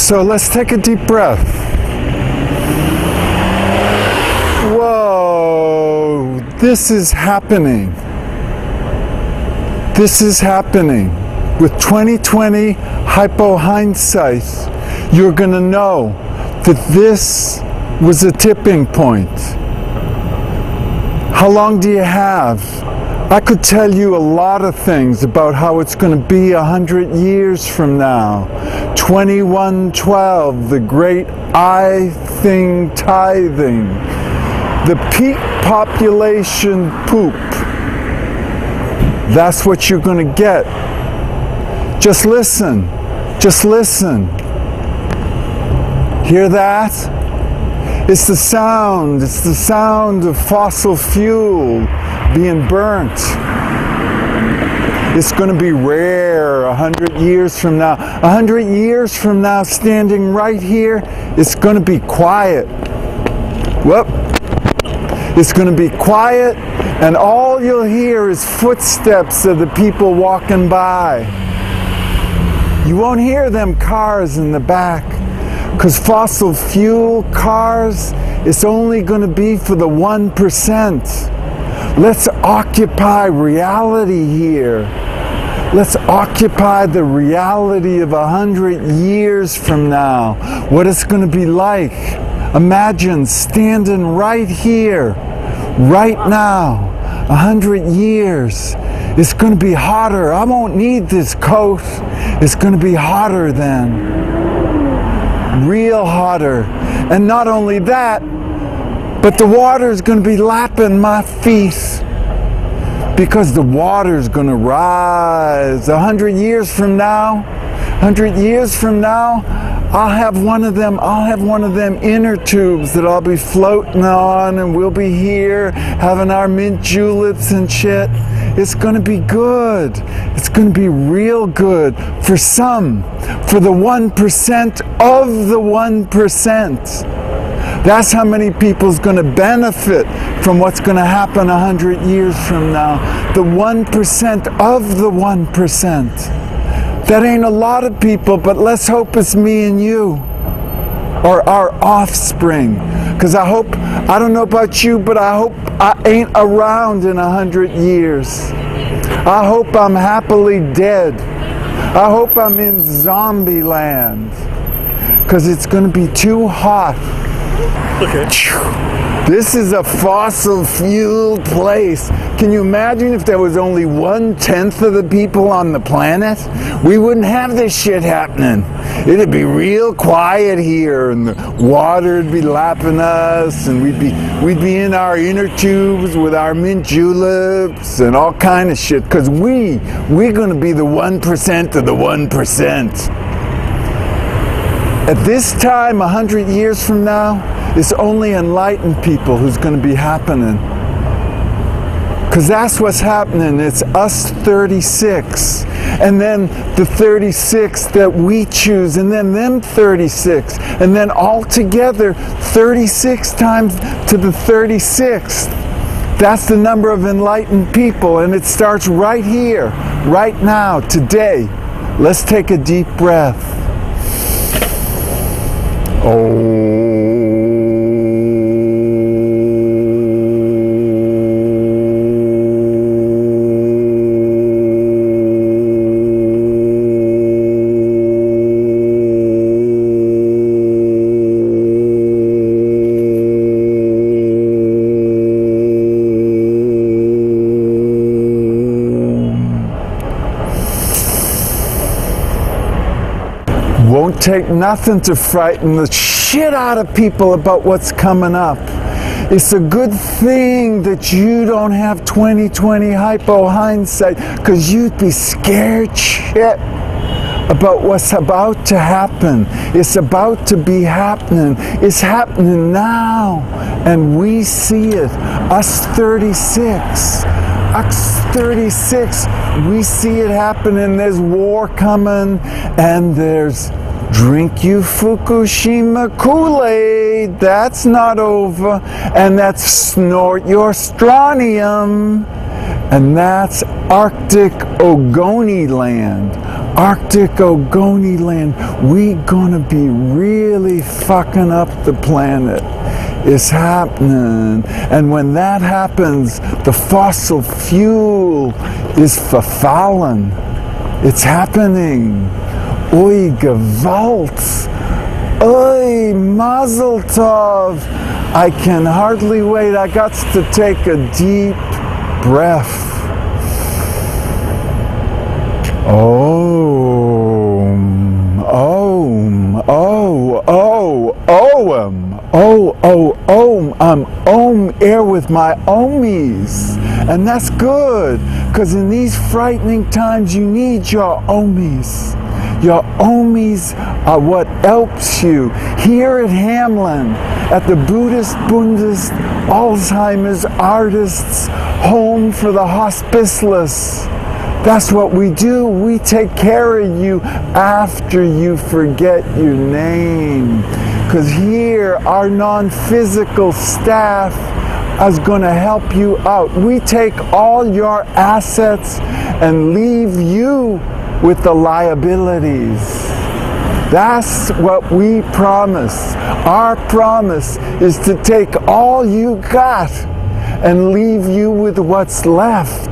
So let's take a deep breath. Whoa, this is happening. This is happening. With 2020 hypo hindsight, you're going to know that this was a tipping point. How long do you have? I could tell you a lot of things about how it's going to be 100 years from now. 2112, the great I thing tithing, the peak population poop. That's what you're going to get. Just listen. Just listen. Hear that? It's the sound. It's the sound of fossil fuel being burnt. It's going to be rare 100 years from now. 100 years from now, standing right here, it's going to be quiet. Whoop. It's going to be quiet, and all you'll hear is footsteps of the people walking by. You won't hear them cars in the back, because fossil fuel cars, it's only going to be for the 1%. Let's occupy reality here. Let's occupy the reality of 100 years from now. What it's going to be like. Imagine standing right here, right now, 100 years. It's going to be hotter. I won't need this coat. It's going to be hotter then. Real hotter. And not only that, but the water is going to be lapping my feet, because the water is going to rise. 100 years from now, 100 years from now, I'll have one of them inner tubes that I'll be floating on, and we'll be here having our mint juleps and shit. It's going to be good. It's going to be real good for some, for the 1% of the 1%. That's how many people's going to benefit from what's going to happen 100 years from now. The 1% of the 1%. That ain't a lot of people, but let's hope it's me and you, or our offspring. Because I don't know about you, but I hope I ain't around in 100 years. I hope I'm happily dead. I hope I'm in zombie land. Because it's going to be too hot. Okay. This is a fossil fuel place. Can you imagine if there was only 1/10 of the people on the planet? We wouldn't have this shit happening. It'd be real quiet here, and the water would be lapping us, and we'd be in our inner tubes with our mint juleps and all kind of shit. Because we're going to be the 1% of the 1%. At this time, 100 years from now, it's only enlightened people who's going to be happening. Because that's what's happening. It's us 36. And then the 36 that we choose. And then them 36. And then all together, 36 times to the 36th. That's the number of enlightened people. And it starts right here, right now, today. Let's take a deep breath. Oh. Won't take nothing to frighten the shit out of people about what's coming up. It's a good thing that you don't have 2020 hypo hindsight, because you'd be scared shit about what's about to happen. It's about to be happening. It's happening now, and we see it. Us 36. Us 36, we see it happening. There's war coming, and there's drink you Fukushima Kool-Aid, that's not over, and that's snort your strontium, and that's Arctic Ogoni land. Arctic Ogoni land, we gonna be really fucking up the planet. It's happening. And when that happens, the fossil fuel is verfallen. It's happening. Oi, gewalt. Oi, mazel tov. I can hardly wait. I got to take a deep breath. I'm air with my ohmies. And that's good, because in these frightening times you need your ohmies. Your ohmies are what helps you. Here at Hamlin, at the Buddhist Alzheimer's Artists Home for the Hospiceless, that's what we do. We take care of you after you forget your name. Because here, our non-physical staff is going to help you out. We take all your assets and leave you with the liabilities. That's what we promise. Our promise is to take all you got and leave you with what's left.